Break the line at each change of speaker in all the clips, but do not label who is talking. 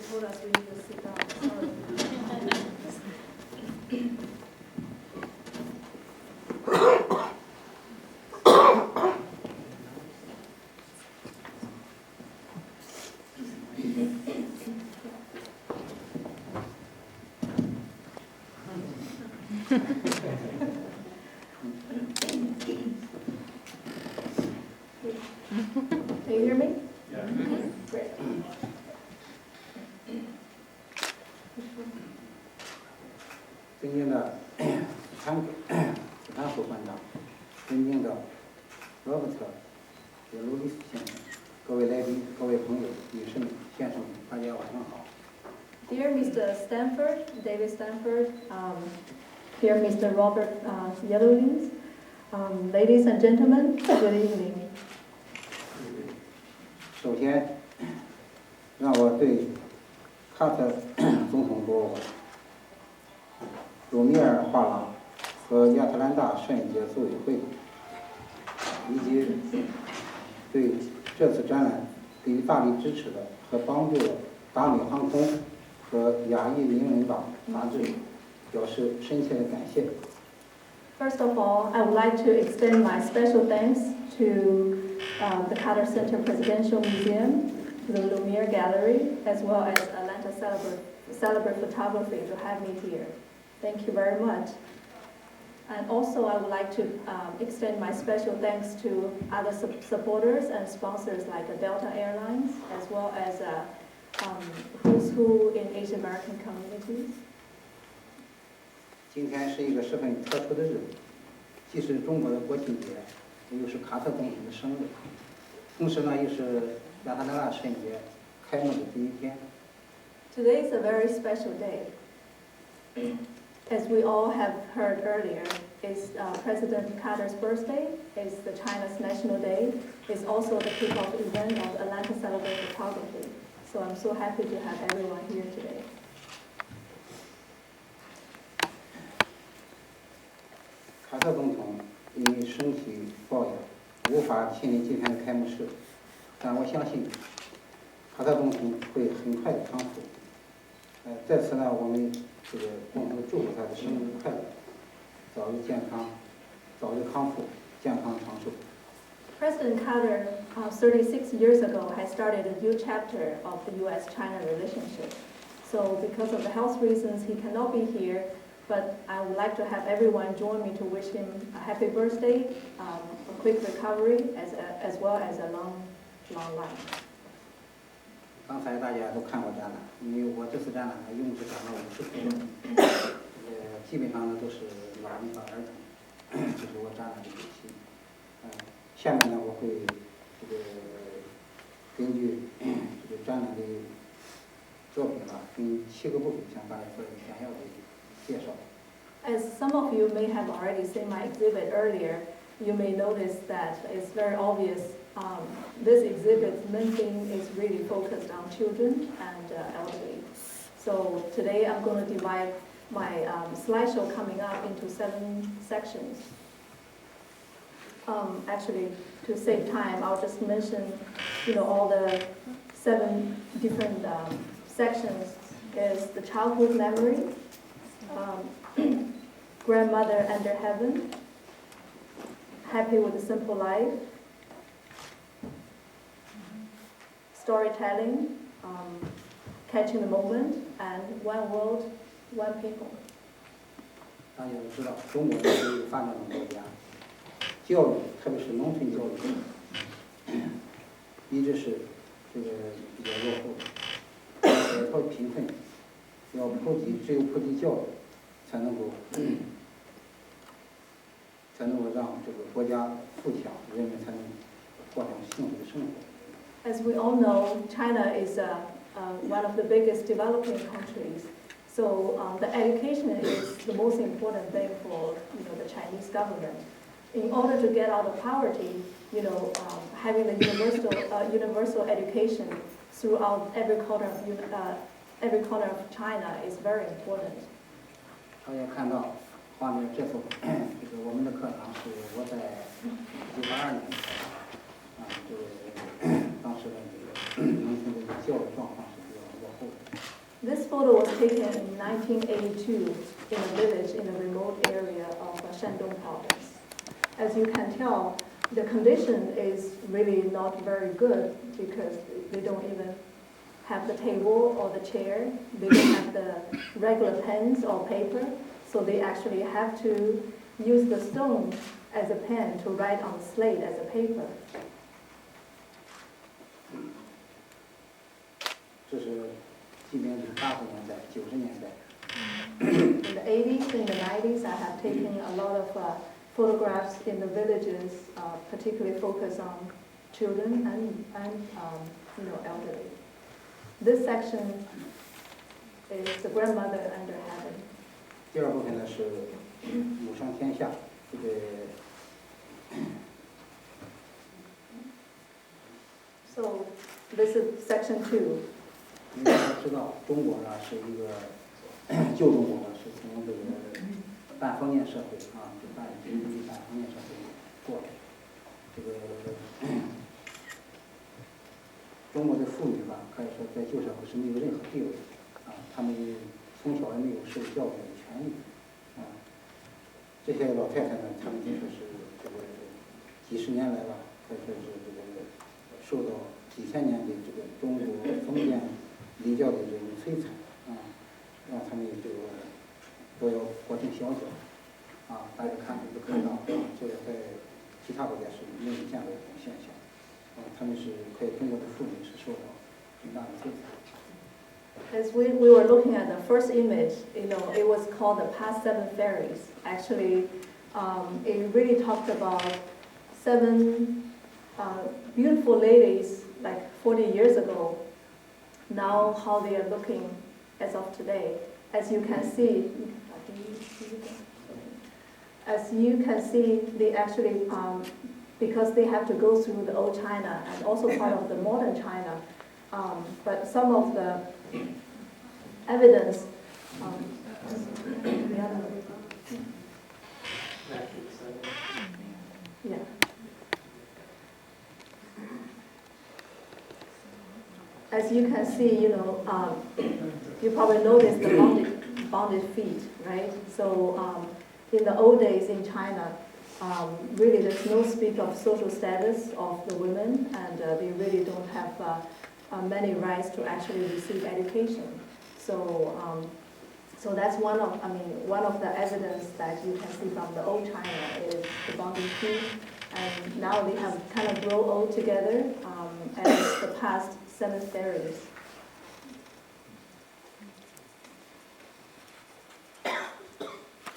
told us we need to sit down. Sorry. Can you hear me?
Yeah.
Great.
尊敬的斯坦福馆长，尊敬的罗伯特·耶路里斯先生，各位来宾、各位朋友、女士们、先生们，大家晚上好。
Dear Mr. Stanford, David Stanford, dear Mr. Robert Yellowlings, ladies and gentlemen, good evening.
首先，让我对卡特总统博物馆、鲁米尔画廊和亚特兰大摄影节组委会，以及对这次展览给予大力支持的和帮助的达美航空和亚裔名人榜杂志表示深切的感谢。
First of all, I would like to extend my special thanks to the Carter Center Presidential Museum, to the Lumiere Gallery, as well as Atlanta Celebrate Photography to have me here. Thank you very much. And also I would like to extend my special thanks to other supporters and sponsors like Delta Airlines, as well as Who's Who in Asian American communities.
今天是一个十分特殊的日子，既是中国的国庆节，又是卡特总统的生日，同时呢，又是亚特兰大摄影节开幕的第一天。
Today is a very special day. As we all have heard earlier, it's President Carter's birthday, it's the China's National Day, it's also the kickoff event of Atlanta Celebrate Photography. So I'm so happy to have everyone here today.
卡特总统因身体抱恙，无法亲临今天的开幕式，但我相信卡特总统会很快的康复。在此呢，我们共同祝福他的生日快乐，早日健康，早日康复，健康长寿。
President Carter, 36 years ago, has started a new chapter of the U.S.-China relationship. So because of the health reasons, he cannot be here, but I would like to have everyone join me to wish him a happy birthday, a quick recovery, as well as a long life.
刚才大家都看过展览，因为我这次展览呢，一共是展了50幅作品，基本上呢都是老人和儿童，这是我展览的主题。下面呢，我会根据展览的作品吧，分7个部分向大家做一个简要的介绍。
As some of you may have already seen my exhibit earlier, you may notice that it's very obvious this exhibit's main theme is really focused on children and elderly. So today I'm going to divide my slideshow coming up into 7 sections. Actually, to save time, I'll just mention, all the 7 different sections is the childhood memory, grandmother under heaven, happy with a simple life, storytelling, catching the moment, and one world, one people.
大家都知道，中国是一个发展中国家，教育，特别是农村教育，一直是比较落后的，解脱贫困，要普及，只有普及教育，才能够让这个国家富强，人们才能过上幸福的生活。
As we all know, China is one of the biggest developing countries. So the education is the most important thing for the Chinese government. In order to get out of poverty, having the universal education throughout every corner of China is very important.
大家看到画面，这幅我们的课堂是我在1982年当时的农村的教育状况是比较落后的。
photo was taken in 1982 in a village in a remote area of Shandong province. As you can tell, the condition is really not very good because they don't even have the table or the chair. They don't have the regular pens or paper, so they actually have to use the stone as a pen to write on the slate as a paper.
这是纪念是80年代、90年代。
In the 80s, in the 90s, I have taken a lot of photographs in the villages, particularly focused on children and elderly. This section is the grandmother under heaven.
第二部分呢是母上天下，这个
So this is section 2.
因为大家知道，中国呢是一个旧中国呢是从这个半封建社会啊，半封建社会过来。这个中国的妇女吧，可以说在旧社会是没有任何地位啊，她们从小也没有受教育的权利啊。这些老太太呢，她们就说是这个几十年来吧，可以说是这个受到几千年的这个中国封建礼教的这种摧残啊，让他们这个都要过成小脚啊。大家看都看到，这个在其他国家是没有见过这种现象啊。他们是可以中国的妇女是受到很大的摧残。
As we were looking at the first image, it was called the Past Seven Fairies. Actually, it really talked about 7 beautiful ladies like 40 years ago. Now how they are looking as of today. As you can see, they actually, because they have to go through the old China and also part of the modern China, but some of the evidence, yeah. As you can see, you probably noticed the bonded feet, right? So in the old days in China, really there's no speak of social status of the women, and they really don't have many rights to actually receive education. So that's one of the evidence that you can see from the old China is the bonded feet, and now they have kind of grown old together as the past 7 fairies.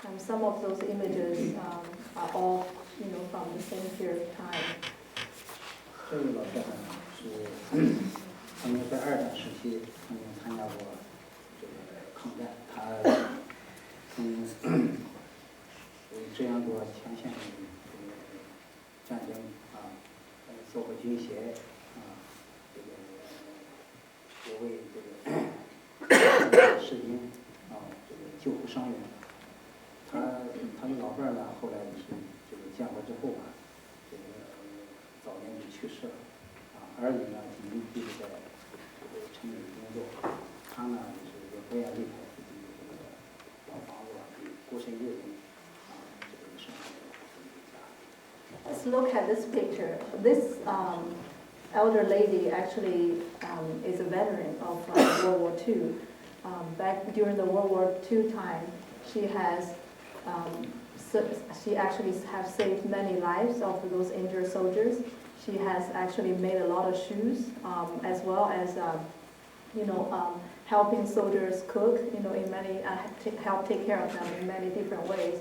And some of those images are all, from the same period of time.
这位老太太呢是曾经在2战时期曾经参加过这个抗战，她支援过前线的这个战争啊，做过军鞋啊，也为这个士兵啊这个救护伤员。他的老伴儿呢，后来是这个建国之后吧，这个早年就去世了啊，儿女呢一直在这个城里工作，他呢就是也不愿离开自己这个老房子，孤身一人啊，这个生活在家。
Let's look at this picture. This elder lady actually is a veteran of World War II. Back during the World War II time, she actually has saved many lives of those injured soldiers. She has actually made a lot of shoes, as well as helping soldiers cook, in many help take care of them in many different ways.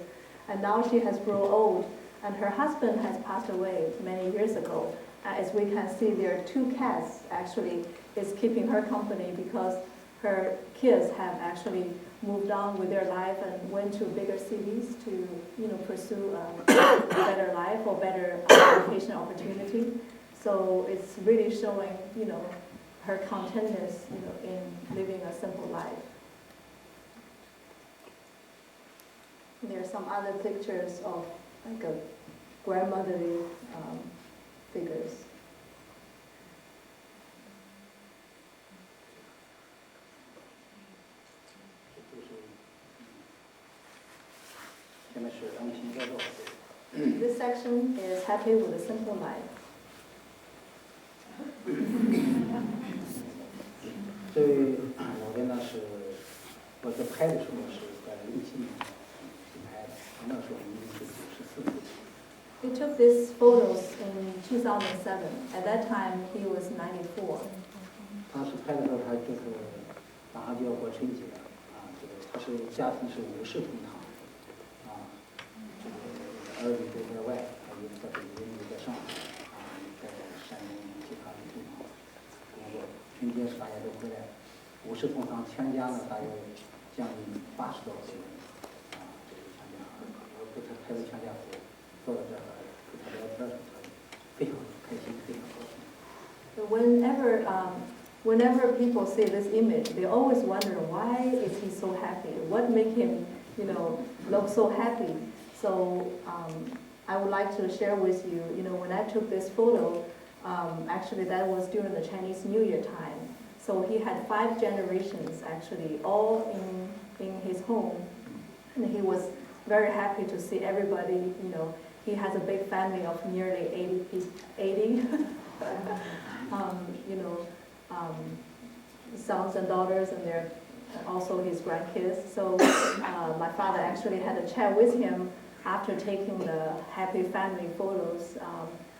And now she has grown old, and her husband has passed away many years ago. As we can see, there are 2 cats actually is keeping her company because her kids have actually moved on with their life and went to bigger cities to, pursue a better life or better education opportunity. So it's really showing, her contentness, in living a simple life. There are some other pictures of like a grandmotherly figures.
是安心乐乐。
This section is happy with a simple life.
这位老人呢是我在拍的时候是在2017年拍的，那时候已经是94岁。
He took these photos in 2007. At that time, he was 94.
当时拍的时候，他就是马上就要过春节了啊，这个他是家庭是五世同堂啊，这个儿女都在外，还有在北京，有在上海啊，在山东其他的地方工作。春节是大家都回来，五世同堂，全家呢大约将近80多个人啊，这个全家，我给他拍的全家福，坐在这儿跟他聊天，他非常开心，非常高兴。
So whenever people see this image, they always wonder why is he so happy? What make him, look so happy? So I would like to share with you, when I took this photo, actually that was during the Chinese New Year time. So he had 5 generations actually, all in his home, and he was very happy to see everybody. He has a big family of nearly 80. Sons and daughters, and they're also his grandkids. So my father actually had a chat with him after taking the happy family photos,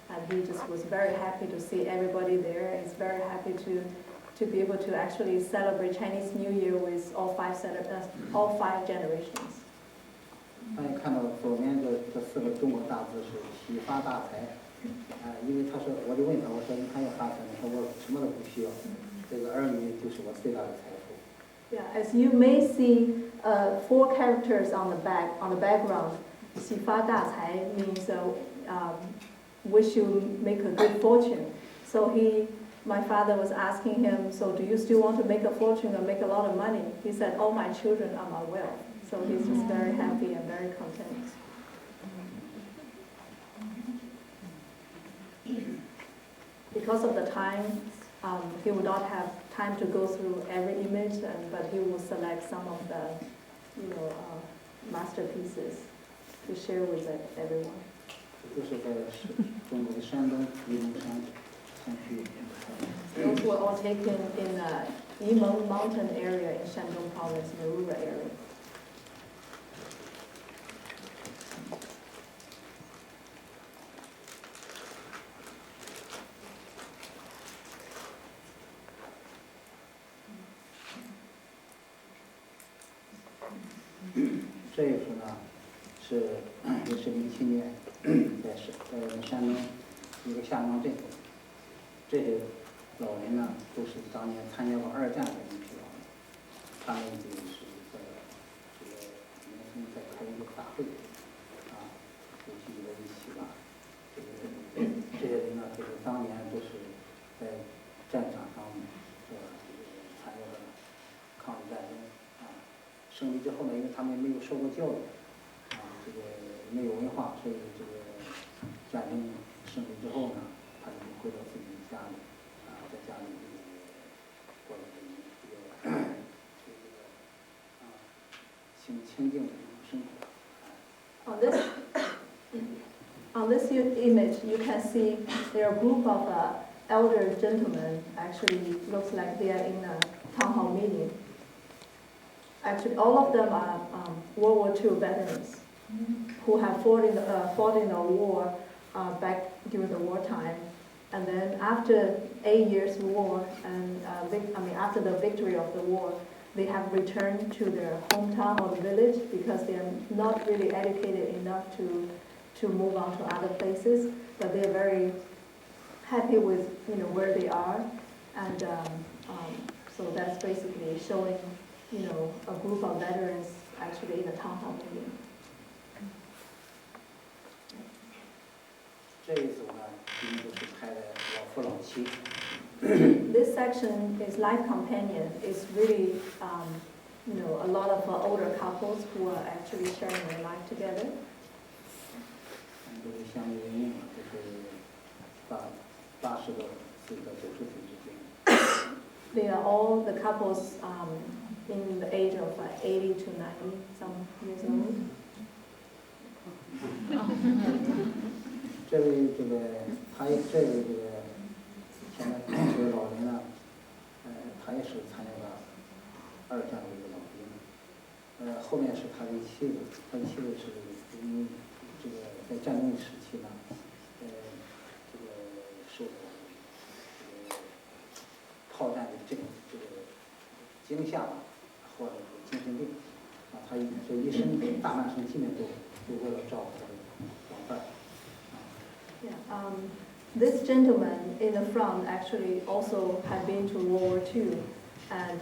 and he just was very happy to see everybody there. He's very happy to be able to actually celebrate Chinese New Year with all 5 generations.
大家看到左边这4个中国大字是喜发大财。 因为他说，我就问他，我说你还要发财吗？他说我什么都不需要，这个儿女就是我最大的财富。
Yeah, as you may see, 4 characters on the background. 喜发大财 means wish you make a good fortune. So my father was asking him, so do you still want to make a fortune or make a lot of money? He said, all my children are my wealth. So he's just very happy and very content. Because of the time, he would not have time to go through every image, but he will select some of the, masterpieces to share with everyone.
这是在中国的山东沂蒙山山区。
Those were all taken in the Yimeng mountain area in Shandong province, in the rural area. 这一幅呢，也是07年，在山东一个下江镇。这些老人呢，都是当年参加过2战的一批老人，他们就是在这个农村在开一个大会，都聚集在一起吧。这些人呢，就是当年都是在战场上参加了抗日战争。 胜利之后呢，因为他们没有受过教育，这个没有文化，所以这个战争胜利之后呢，他们就回到自己家里，在家里过了这个清静的一种生活。On this image, you can see there are a group of elder gentlemen. Actually, looks like they are in a town hall meeting. Actually, all of them are World War II veterans who have fought in the war back during the wartime. And then after 8 years war, and after the victory of the war, they have returned to their hometown or the village because they are not really educated enough to move on to other places. But they are very happy with where they are, and so that's basically showing. A group of veterans actually in a town hall meeting.
这一组呢，因为都是拍的老夫老妻。
This section is life companion. It's really, a lot of older couples who are actually sharing their life together.
都是相依为命嘛，就是80多岁到90岁之间。
They are all the couples in the age of 80 to 90 some years old.
这位这个他这位这个现在这位老人呢，他也是参加了2战的一个老兵，后面是他的妻子，他的妻子是因为这个在战争时期呢，这个受到这个炮战的这个惊吓吧，或者是精神病，他这一生大半生基本都为了照顾他的老伴儿。
Yeah, this gentleman in the front actually also had been to World War II, and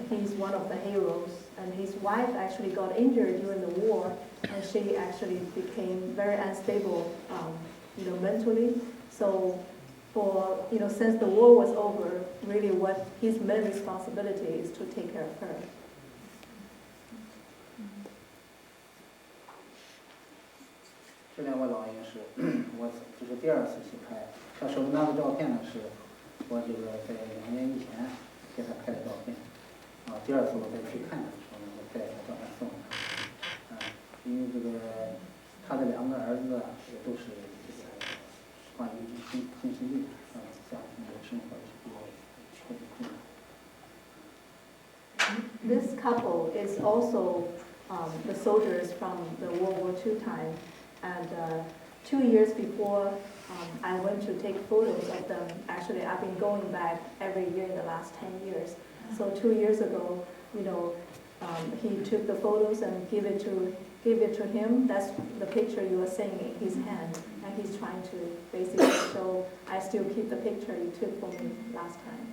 he's one of the heroes. And his wife actually got injured during the war, and she actually became very unstable, mentally. So, since the war was over, really what his main responsibility is to take care of her.
这2位老爷是我这是第2次去拍，他手里拿的照片呢是我这个在2年以前给他拍的照片，第2次我再去看他的时候呢，我带他照片送他，因为这个他的2个儿子也都是这个患有精神病，家庭的生活是比较困难。
This couple is also the soldiers from the World War II time. And 2 years before I went to take photos of them, actually I've been going back every year in the last 10 years. So 2 years ago, he took the photos and gave it to him. That's the picture you are seeing in his hand, and he's trying to basically show I still keep the picture you took for me last time.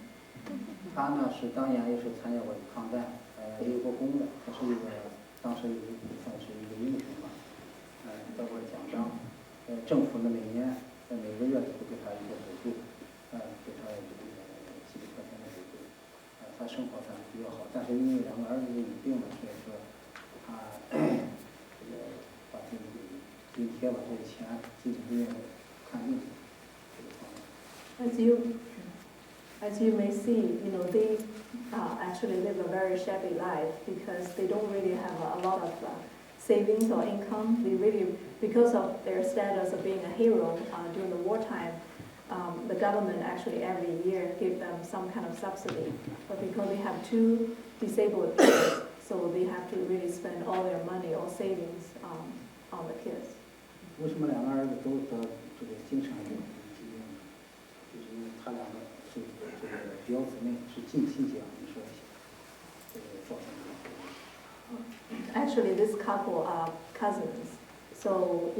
他呢是当年也是参加过抗战，也有过功的，他是一个当时算是一个英雄吧。得过奖章，政府呢每年每个月都会给他一个补助，给他这个几十块钱的补助，他生活上比较好，但是因为2个儿子有病了，所以说他这个把自己给津贴把这个钱进医院看病这个方面。
As you may see, they actually live a very shabby life because they don't really have a lot of savings or income. They really, because of their status of being a hero during the wartime, the government actually every year give them some kind of subsidy. But because they have 2 disabled kids, so they have to really spend all their money or savings on the kids.
为什么2个儿子都得这个精神疾病？就是因为他2个是这个表姊妹，是近亲结合，你说这个造成的。
Actually, this couple are cousins. So,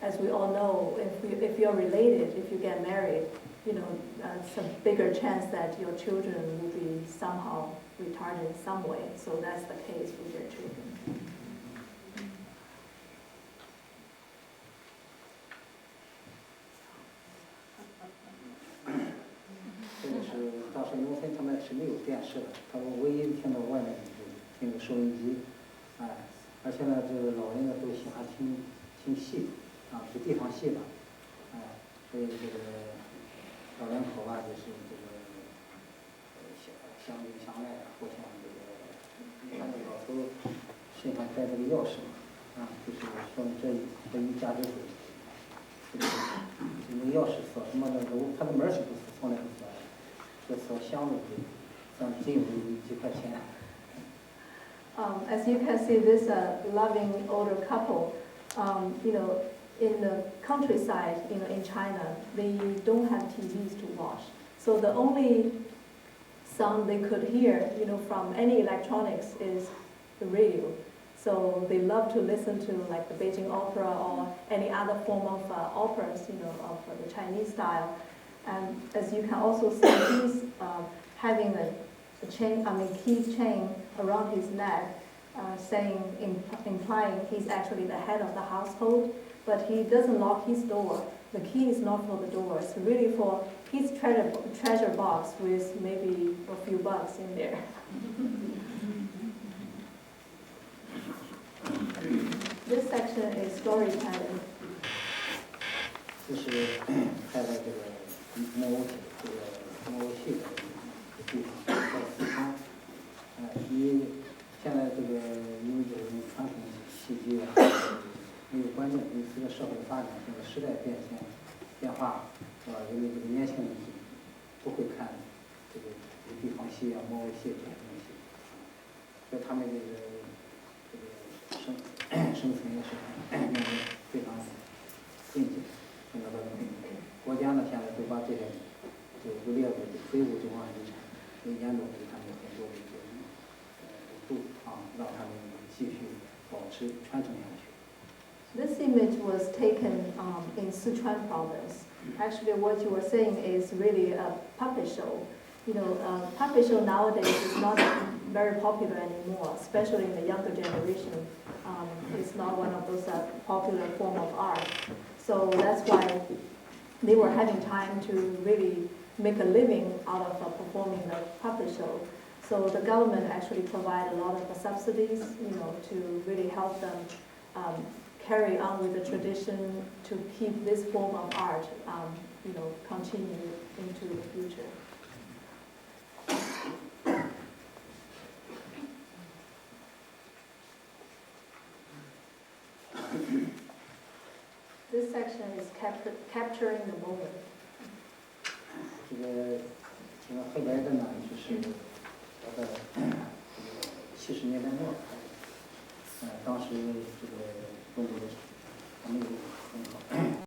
as we all know, if you're related, if you get married, it's a bigger chance that your children will be somehow retarded in some way. So that's the case with your children. 这个是当时农村他们是没有电视的，他们唯一听到外面就是听个收音机，而且呢，这个老人呢都喜欢听戏，是地方戏的，所以这个老两口吧，就是这个相亲相爱，互相这个，你看这老头身上带这个钥匙嘛，就是说这一家之主，这个钥匙锁什么的都，他的门是不是从来不锁的，这锁箱子上仅有几块钱。As you can see, this loving older couple, in the countryside, in China, they don't have TVs to watch. So the only sound they could hear, from any electronics is the radio. So they love to listen to like the Beijing opera or any other form of operas, of the Chinese style. And as you can also see, he's having a key chain around his neck, implying he's actually the head of the household, but he doesn't lock his door. The key is not for the door, it's really for his treasure box with maybe a few bucks in there. This section is storytelling.
这是拍的这个木偶戏的地方，叫四川。因为现在这个因为这种传统戏剧没有观众，因为随着社会发展，这个时代变化，因为这个年轻人不会看这个地方戏啊、毛戏这些东西，所以他们这个生存也是非常困境。现在国家呢，现在都把这些都列为非物质文化遗产，每年都给他们很多的一个补助让他们继续保持传承下去。
This image was taken in Sichuan province. Actually, what you were saying is really a puppet show. You know, puppet show nowadays is not very popular anymore, especially in the younger generation. It's not one of those popular form of art. So that's why they were having time to really make a living out of performing the puppet show. So the government actually provide a lot of subsidies, to really help them carry on with the tradition to keep this form of art, continue into the future. This section is capturing the moment.
这个黑白的呢，就是我的70年代末，当时这个中国的还没有很好。